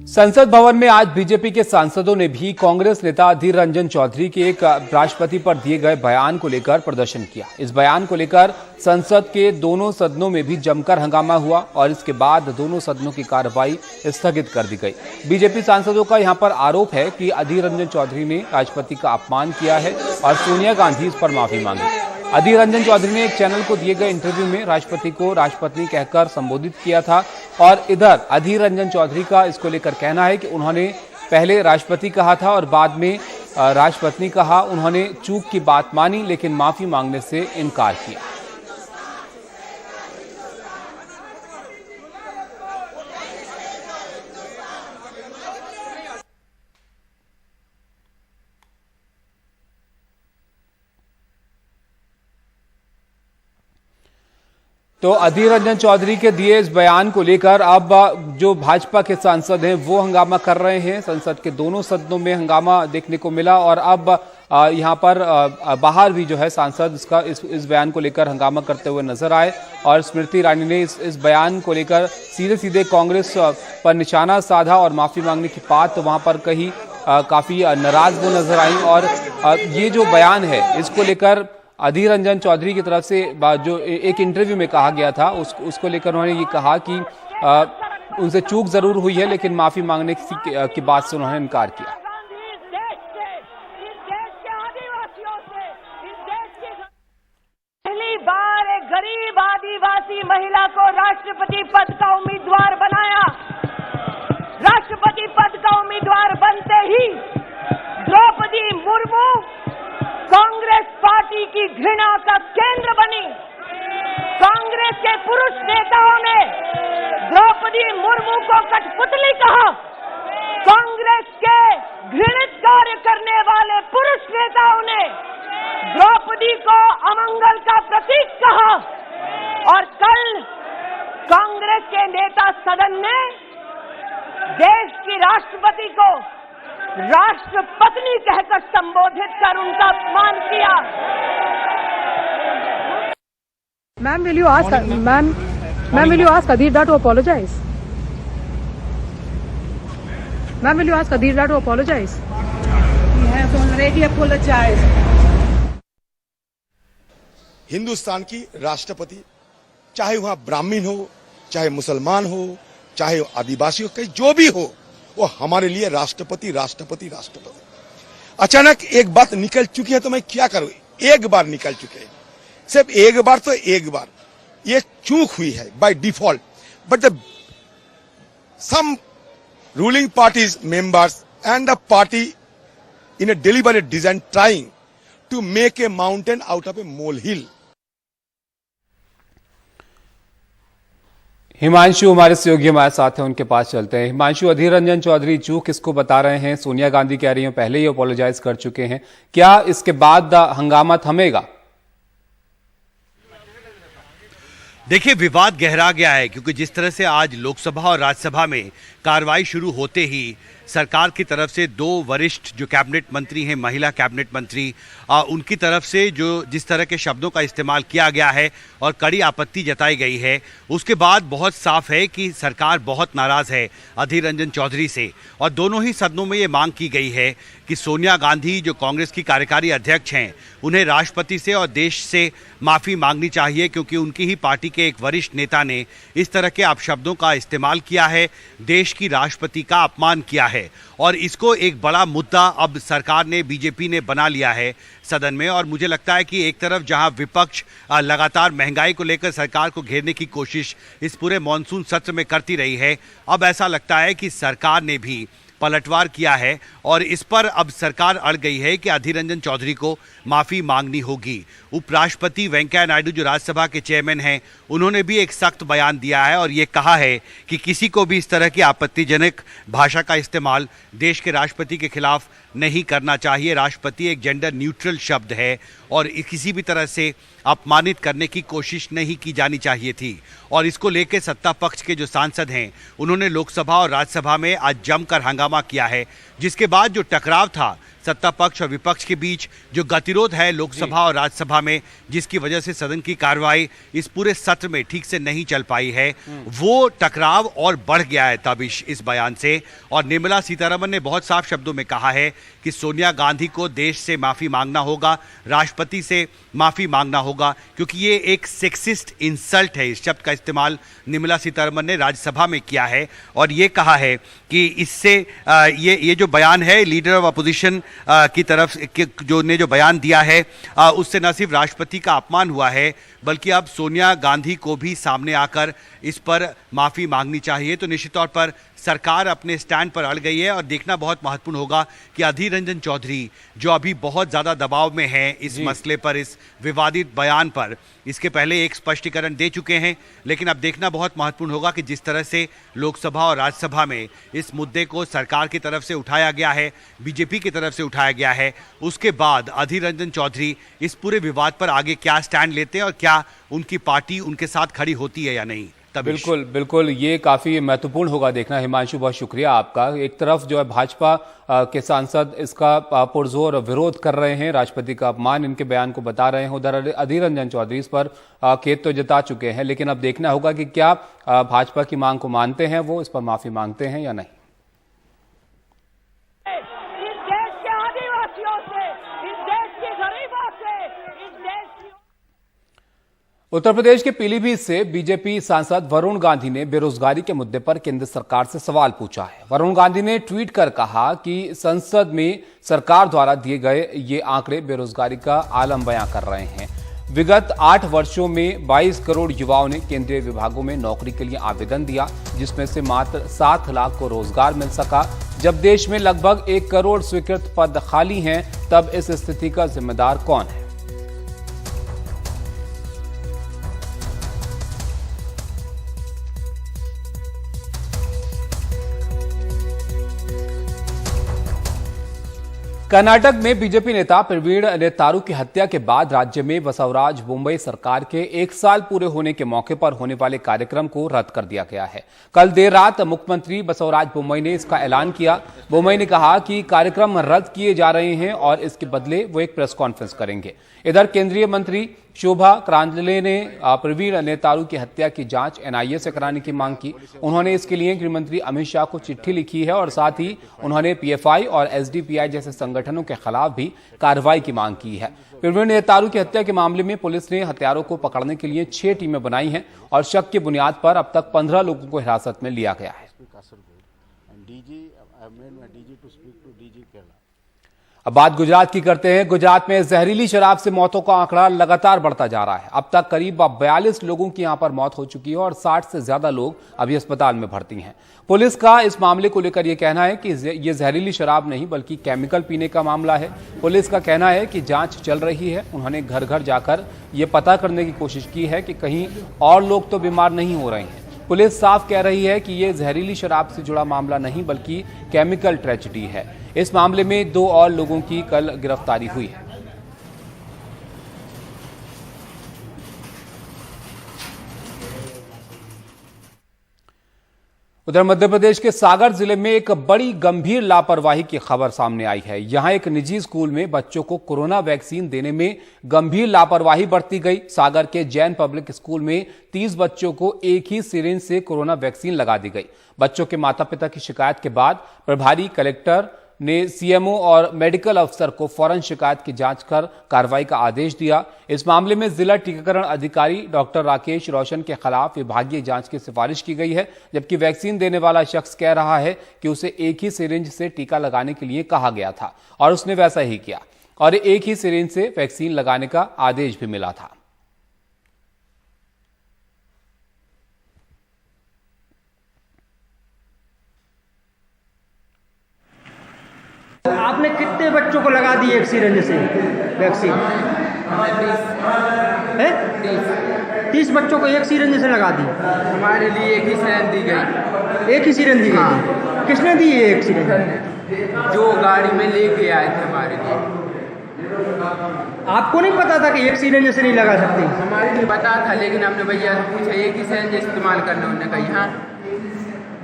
संसद भवन में आज बीजेपी के सांसदों ने भी कांग्रेस नेता अधीर रंजन चौधरी के एक राष्ट्रपति पर दिए गए बयान को लेकर प्रदर्शन किया। इस बयान को लेकर संसद के दोनों सदनों में भी जमकर हंगामा हुआ और इसके बाद दोनों सदनों की कार्रवाई स्थगित कर दी गई। बीजेपी सांसदों का यहां पर आरोप है कि अधीर रंजन चौधरी ने राष्ट्रपति का अपमान किया है और सोनिया गांधी इस पर माफी मांगी। अधीर रंजन चौधरी ने एक चैनल को दिए गए इंटरव्यू में राष्ट्रपति को राष्ट्रपति कहकर संबोधित किया था और इधर अधीर रंजन चौधरी का इसको लेकर कहना है कि उन्होंने पहले राष्ट्रपति कहा था और बाद में राष्ट्रपति कहा। उन्होंने चूक की बात मानी लेकिन माफी मांगने से इनकार किया। तो अधीर रंजन चौधरी के दिए इस बयान को लेकर अब जो भाजपा के सांसद हैं वो हंगामा कर रहे हैं। संसद के दोनों सदनों में हंगामा देखने को मिला और अब यहां पर बाहर भी जो है सांसद इस बयान को लेकर हंगामा करते हुए नजर आए और स्मृति ईरानी ने इस बयान को लेकर सीधे सीधे कांग्रेस पर निशाना साधा और माफी मांगने की बात वहां पर कही। काफी नाराज वो नजर आई और ये जो बयान है इसको लेकर अधीर रंजन चौधरी की तरफ से जो एक इंटरव्यू में कहा गया था उसको लेकर उन्होंने ये कहा कि उनसे चूक जरूर हुई है लेकिन माफी मांगने की बात से उन्होंने इनकार किया। पहली बार एक गरीब आदिवासी महिला को राष्ट्रपति पद का उम्मीदवार बनाया। राष्ट्रपति पद का उम्मीदवार बनते ही द्रौपदी मुर्मू कांग्रेस पार्टी की घृणा का केंद्र बनी। कांग्रेस के पुरुष नेताओं ने द्रौपदी मुर्मू को कठपुतली कहा। कांग्रेस के घृणित कार्य करने वाले पुरुष नेताओं ने द्रौपदी को अमंगल का प्रतीक कहा और कल कांग्रेस के नेता सदन ने देश की राष्ट्रपति को राष्ट्रपत्नी कहकर संबोधित कर उनका अपमान किया। Ma'am, will you ask Adir Da to apologize? Ma'am, will you ask Adir Da to apologize? He has already apologized. Hindustan की राष्ट्रपति, चाहे वहां ब्राह्मण हो, चाहे मुसलमान हो, चाहे आदिवासी हो, कहीं जो भी हो, वो हमारे लिए राष्ट्रपति राष्ट्रपति राष्ट्रपति। अचानक एक बात निकल चुकी है तो मैं क्या करूं? एक बार निकल चुके हैं, सिर्फ एक बार तो एक बार ये चूक हुई है by default, but the some ruling parties members and the party in a deliberate design trying to make a mountain out of a molehill. Himanshu हमारे सहयोगी हमारे साथ हैं, उनके पास चलते हैं। हिमांशु, अधीर रंजन चौधरी चूक किसको बता रहे हैं? सोनिया गांधी कह रही हैं पहले ही अपोलोजाइज कर चुके हैं, क्या इसके बाद हंगामा थमेगा? देखिए, विवाद गहरा गया है क्योंकि जिस तरह से आज लोकसभा और राज्यसभा में कार्रवाई शुरू होते ही सरकार की तरफ से दो वरिष्ठ जो कैबिनेट मंत्री हैं, महिला कैबिनेट मंत्री, उनकी तरफ से जो जिस तरह के शब्दों का इस्तेमाल किया गया है और कड़ी आपत्ति जताई गई है, उसके बाद बहुत साफ है कि सरकार बहुत नाराज है अधीर रंजन चौधरी से और दोनों ही सदनों में ये मांग की गई है कि सोनिया गांधी जो कांग्रेस की कार्यकारी अध्यक्ष हैं, उन्हें राष्ट्रपति से और देश से माफ़ी मांगनी चाहिए क्योंकि उनकी ही पार्टी के एक वरिष्ठ नेता ने इस तरह के अपशब्दों का इस्तेमाल किया है, देश की राष्ट्रपति का अपमान किया है और इसको एक बड़ा मुद्दा अब सरकार ने, बीजेपी ने बना लिया है सदन में। और मुझे लगता है कि एक तरफ जहां विपक्ष लगातार महंगाई को लेकर सरकार को घेरने की कोशिश इस पूरे मॉनसून सत्र में करती रही है, अब ऐसा लगता है कि सरकार ने भी पलटवार किया है और इस पर अब सरकार अड़ गई है कि अधीर रंजन चौधरी को माफ़ी मांगनी होगी। उपराष्ट्रपति वेंकैया नायडू जो राज्यसभा के चेयरमैन हैं, उन्होंने भी एक सख्त बयान दिया है और ये कहा है कि किसी को भी इस तरह की आपत्तिजनक भाषा का इस्तेमाल देश के राष्ट्रपति के खिलाफ नहीं करना चाहिए। राष्ट्रपति एक जेंडर न्यूट्रल शब्द है और किसी भी तरह से अपमानित करने की कोशिश नहीं की जानी चाहिए थी। और इसको लेकर सत्ता पक्ष के जो सांसद हैं, उन्होंने लोकसभा और राज्यसभा में आज जमकर हंगामा किया है, जिसके बाद जो टकराव था सत्ता पक्ष और विपक्ष के बीच जो गतिरोध है लोकसभा और राज्यसभा में, जिसकी वजह से सदन की कार्रवाई इस पूरे सत्र में ठीक से नहीं चल पाई है, वो टकराव और बढ़ गया है तब इस बयान से। और निर्मला सीतारमण ने बहुत साफ शब्दों में कहा है कि सोनिया गांधी को देश से माफी मांगना होगा, राष्ट्रपति से माफी मांगना होगा, क्योंकि ये एक सेक्सिस्ट इंसल्ट है। इस शब्द का इस्तेमाल निर्मला सीतारमण ने राज्यसभा में किया है और ये कहा है कि इससे ये जो बयान है लीडर ऑफ अपोजिशन की तरफ जो बयान दिया है उससे न सिर्फ राष्ट्रपति का अपमान हुआ है, बल्कि अब सोनिया गांधी को भी सामने आकर इस पर माफी मांगनी चाहिए। तो निश्चित तौर पर सरकार अपने स्टैंड पर अड़ गई है और देखना बहुत महत्वपूर्ण होगा कि अधीर रंजन चौधरी जो अभी बहुत ज्यादा दबाव में हैं इस मसले पर, इस विवादित बयान पर, इसके पहले एक स्पष्टीकरण दे चुके हैं, लेकिन अब देखना बहुत महत्वपूर्ण होगा कि जिस तरह से लोकसभा और राज्यसभा में इस मुद्दे को सरकार की तरफ से उठाया गया है, बीजेपी की तरफ से उठाया गया है, उसके बाद अधीर रंजन चौधरी इस पूरे विवाद पर आगे क्या स्टैंड लेते हैं और क्या उनकी पार्टी उनके साथ खड़ी होती है या नहीं। बिल्कुल बिल्कुल, ये काफी महत्वपूर्ण होगा देखना। हिमांशु, बहुत शुक्रिया आपका। एक तरफ जो है भाजपा के सांसद इसका पुरजोर विरोध कर रहे हैं, राष्ट्रपति का अपमान इनके बयान को बता रहे हैं, उधर अधीर रंजन चौधरी इस पर खेद तो जता चुके हैं, लेकिन अब देखना होगा कि क्या भाजपा की मांग को मानते हैं वो, इस पर माफी मांगते हैं या नहीं। इस देश के आदिवासियों से, इस देश के गरीबों से, इस देश की उत्तर प्रदेश के पीलीभीत से बीजेपी सांसद वरुण गांधी ने बेरोजगारी के मुद्दे पर केंद्र सरकार से सवाल पूछा है। वरुण गांधी ने ट्वीट कर कहा कि संसद में सरकार द्वारा दिए गए ये आंकड़े बेरोजगारी का आलम बयां कर रहे हैं। विगत 8 वर्षों में 22 करोड़ युवाओं ने केंद्रीय विभागों में नौकरी के लिए आवेदन दिया, जिसमें से मात्र 7 लाख को रोजगार मिल सका। जब देश में लगभग 1 करोड़ स्वीकृत पद खाली हैं, तब इस स्थिति का जिम्मेदार कौन है? कर्नाटक में बीजेपी नेता प्रवीण नेतारू की हत्या के बाद राज्य में बसवराज बोम्मई सरकार के 1 साल पूरे होने के मौके पर होने वाले कार्यक्रम को रद्द कर दिया गया है। कल देर रात मुख्यमंत्री बसवराज बोम्मई ने इसका ऐलान किया। बोम्मई ने कहा कि कार्यक्रम रद्द किए जा रहे हैं और इसके बदले वो एक प्रेस कॉन्फ्रेंस करेंगे। इधर केंद्रीय मंत्री शोभा करांजले ने प्रवीण नेतारू की हत्या की जांच एनआईए से कराने की मांग की। उन्होंने इसके लिए गृहमंत्री अमित शाह को चिट्ठी लिखी है और साथ ही उन्होंने पीएफआई और एसडीपीआई जैसे संगठनों के खिलाफ भी कार्रवाई की मांग की है। प्रवीण नेतारू की हत्या के मामले में पुलिस ने हत्यारों को पकड़ने के लिए 6 टीमें बनाई हैं और शक की बुनियाद पर अब तक 15 लोगों को हिरासत में लिया गया है। अब बात गुजरात की करते हैं। गुजरात में जहरीली शराब से मौतों का आंकड़ा लगातार बढ़ता जा रहा है। अब तक करीब 42 लोगों की यहां पर मौत हो चुकी है और 60 से ज्यादा लोग अभी अस्पताल में भर्ती हैं। पुलिस का इस मामले को लेकर यह कहना है कि यह जहरीली शराब नहीं बल्कि केमिकल पीने का मामला है। पुलिस का कहना है कि जांच चल रही है। उन्होंने घर घर जाकर यह पता करने की कोशिश की है कि कहीं और लोग तो बीमार नहीं हो रहे हैं। पुलिस साफ कह रही है कि यह जहरीली शराब से जुड़ा मामला नहीं बल्कि केमिकल ट्रेजेडी है। इस मामले में 2 और लोगों की कल गिरफ्तारी हुई है। उधर मध्य प्रदेश के सागर जिले में एक बड़ी गंभीर लापरवाही की खबर सामने आई है। यहां एक निजी स्कूल में बच्चों को कोरोना वैक्सीन देने में गंभीर लापरवाही बरती गई। सागर के जैन पब्लिक स्कूल में 30 बच्चों को एक ही सिरिंज से कोरोना वैक्सीन लगा दी गई। बच्चों के माता पिता की शिकायत के बाद प्रभारी कलेक्टर ने सीएमओ और मेडिकल अफसर को फौरन शिकायत की जांच कर कार्रवाई का आदेश दिया। इस मामले में जिला टीकाकरण अधिकारी डॉक्टर राकेश रोशन के खिलाफ विभागीय जांच की सिफारिश की गई है, जबकि वैक्सीन देने वाला शख्स कह रहा है कि उसे एक ही सिरिंज से टीका लगाने के लिए कहा गया था और उसने वैसा ही किया और एक ही सिरिंज से वैक्सीन लगाने का आदेश भी मिला था। आपने कितने बच्चों को लगा दी एक सिरिंज से वैक्सीन? 30 बच्चों को एक सिरिंज से लगा दी। हमारे लिए एक ही सिरिंज दी गई। एक ही सिरिंज दी गई? किसने दी है एक सिरिंज? जो गाड़ी में लेके आए थे हमारे लिए। आपको नहीं पता था कि एक सिरिंज से नहीं लगा सकते? हमारे लिए पता था, लेकिन हमने भैया से पूछा एक ही सिरिंज इस्तेमाल करना, उन्होंने कहा हाँ,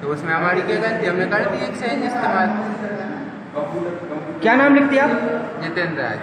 तो उसमें हमारी क्या गलती, हमने कर दी एक सिरिंज इस्तेमाल क्या नाम लिखते आप? जितेंद्र राज।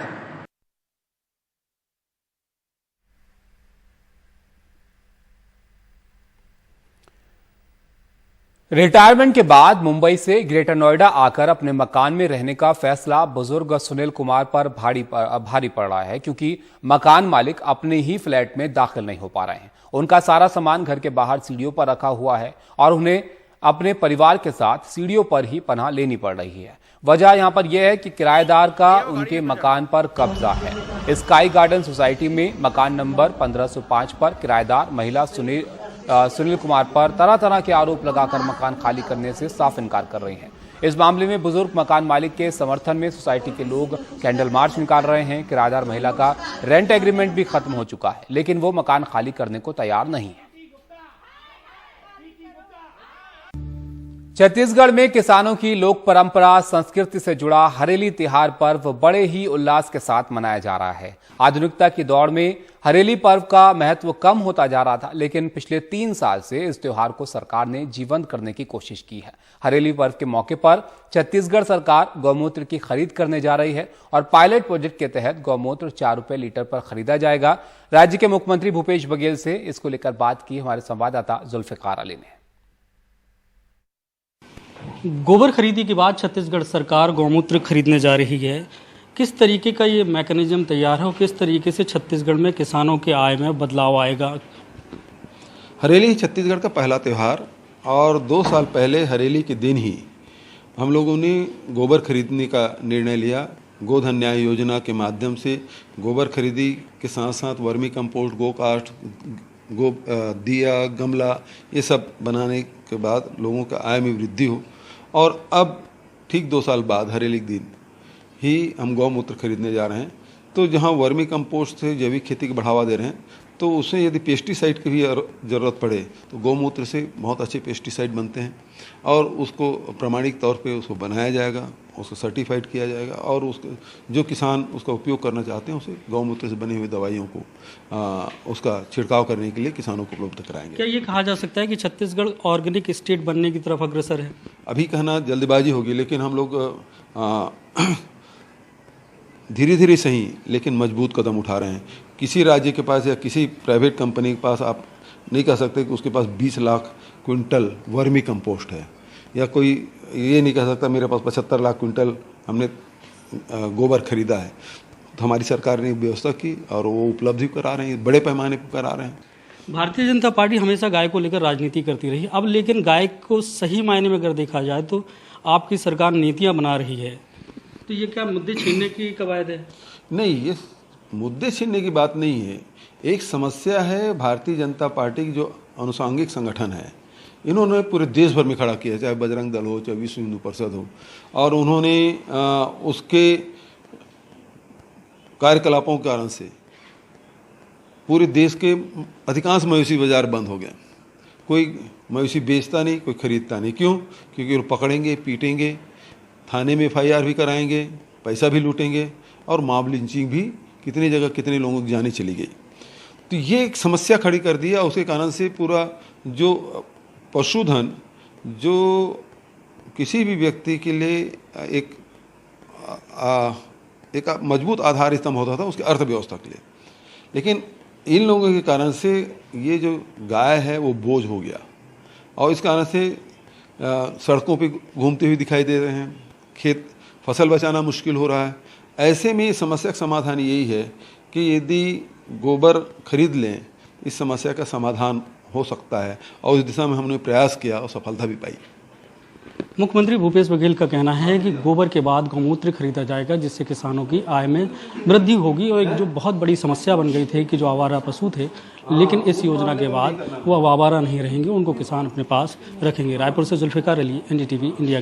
रिटायरमेंट के बाद मुंबई से ग्रेटर नोएडा आकर अपने मकान में रहने का फैसला बुजुर्ग सुनील कुमार पर भारी पड़ रहा है, क्योंकि मकान मालिक अपने ही फ्लैट में दाखिल नहीं हो पा रहे हैं। उनका सारा सामान घर के बाहर सीढ़ियों पर रखा हुआ है और उन्हें अपने परिवार के साथ सीढ़ियों पर ही पनाह लेनी पड़ रही है। वजह यहां पर यह है कि किराएदार का उनके मकान पर कब्जा है। स्काई गार्डन सोसाइटी में मकान नंबर 1505 पर किराएदार महिला सुनील कुमार पर तरह तरह के आरोप लगाकर मकान खाली करने से साफ इनकार कर रही हैं। इस मामले में बुजुर्ग मकान मालिक के समर्थन में सोसाइटी के लोग कैंडल मार्च निकाल रहे हैं। किराएदार महिला का रेंट एग्रीमेंट भी खत्म हो चुका है, लेकिन वो मकान खाली करने को तैयार नहीं है। छत्तीसगढ़ में किसानों की लोक परंपरा संस्कृति से जुड़ा हरेली त्योहार पर्व बड़े ही उल्लास के साथ मनाया जा रहा है। आधुनिकता की दौड़ में हरेली पर्व का महत्व कम होता जा रहा था, लेकिन पिछले 3 साल से इस त्योहार को सरकार ने जीवंत करने की कोशिश की है। हरेली पर्व के मौके पर छत्तीसगढ़ सरकार गौमूत्र की खरीद करने जा रही है और पायलट प्रोजेक्ट के तहत गौमूत्र 4 रुपए लीटर पर खरीदा जाएगा। राज्य के मुख्यमंत्री भूपेश बघेल से इसको लेकर बात की हमारे संवाददाता जुल्फिकार अली ने। गोबर खरीदी के बाद छत्तीसगढ़ सरकार गौमूत्र खरीदने जा रही है। किस तरीके का ये मैकेनिज्म तैयार है और किस तरीके से छत्तीसगढ़ में किसानों के आय में बदलाव आएगा? हरेली छत्तीसगढ़ का पहला त्यौहार और 2 साल पहले हरेली के दिन ही हम लोगों ने गोबर खरीदने का निर्णय लिया। गोधन न्याय योजना के माध्यम से गोबर खरीदी के साथ साथ वर्मी कंपोस्ट, गो कास्ट, दिया, गमला, ये सब बनाने के बाद लोगों का आय में वृद्धि हो। और अब ठीक 2 साल बाद हरेली के दिन ही हम गौमूत्र खरीदने जा रहे हैं। तो जहां वर्मी कंपोस्ट से जैविक खेती को बढ़ावा दे रहे हैं, तो उसमें यदि पेस्टिसाइड की भी ज़रूरत पड़े तो गौमूत्र से बहुत अच्छे पेस्टिसाइड बनते हैं और उसको प्रमाणिक तौर पे उसको बनाया जाएगा, उसको सर्टिफाइड किया जाएगा और उसको जो किसान उसका उपयोग करना चाहते हैं उसे गौमूत्र से बनी हुई दवाइयों को उसका छिड़काव करने के लिए किसानों को उपलब्ध कराएंगे। क्या ये कहा जा सकता है कि छत्तीसगढ़ ऑर्गेनिक स्टेट बनने की तरफ अग्रसर है? अभी कहना जल्दबाजी होगी, लेकिन हम लोग धीरे धीरे सही लेकिन मजबूत कदम उठा रहे हैं। किसी राज्य के पास या किसी प्राइवेट कंपनी के पास आप नहीं कह सकते कि उसके पास 20 लाख क्विंटल वर्मी कंपोस्ट है, या कोई ये नहीं कह सकता मेरे पास 75 लाख क्विंटल हमने गोबर खरीदा है। तो हमारी सरकार ने व्यवस्था की और वो उपलब्धि करा रहे हैं, बड़े पैमाने पर करा रहे हैं। भारतीय जनता पार्टी हमेशा गाय को लेकर राजनीति करती रही। अब लेकिन गाय को सही मायने में अगर देखा जाए तो आपकी सरकार नीतियाँ बना रही है, तो ये क्या मुद्दे छीनने की कवायद है? नहीं, ये मुद्दे छीनने की बात नहीं है। एक समस्या है भारतीय जनता पार्टी की जो अनुसांगिक संगठन है, इन्होंने पूरे देश भर में खड़ा किया, चाहे बजरंग दल हो, चाहे विश्व हिंदू परिषद हो, और उन्होंने उसके कार्यकलापों के कारण से पूरे देश के अधिकांश मवेशी बाजार बंद हो गए। कोई मवेशी बेचता नहीं, कोई खरीदता नहीं। क्यों? क्योंकि वो पकड़ेंगे, पीटेंगे, थाने में FIR भी कराएंगे, पैसा भी लूटेंगे और मॉब लिंचिंग भी कितनी जगह कितने लोगों की जाने चली गई। तो ये एक समस्या खड़ी कर दिया। उसके कारण से पूरा जो पशुधन जो किसी भी व्यक्ति के लिए एक मजबूत आधार स्तंभ होता था उसकी अर्थव्यवस्था के लिए, लेकिन इन लोगों के कारण से ये जो गाय है वो बोझ हो गया और इस कारण से सड़कों पे घूमते हुए दिखाई दे रहे हैं। खेत फसल बचाना मुश्किल हो रहा है। ऐसे में इस समस्या का समाधान यही है कि यदि गोबर खरीद लें, इस समस्या का समाधान हो सकता है और इस दिशा में हमने प्रयास किया और सफलता भी पाई। मुख्यमंत्री भूपेश बघेल का कहना है कि गोबर के बाद गौमूत्र खरीदा जाएगा, जिससे किसानों की आय में वृद्धि होगी। और एक जो बहुत बड़ी समस्या बन गई थी कि जो आवारा पशु थे, लेकिन इस योजना के बाद वो अब आवारा नहीं रहेंगे, उनको किसान अपने पास रखेंगे। रायपुर से जुल्फिकार अली, NDTV इंडिया।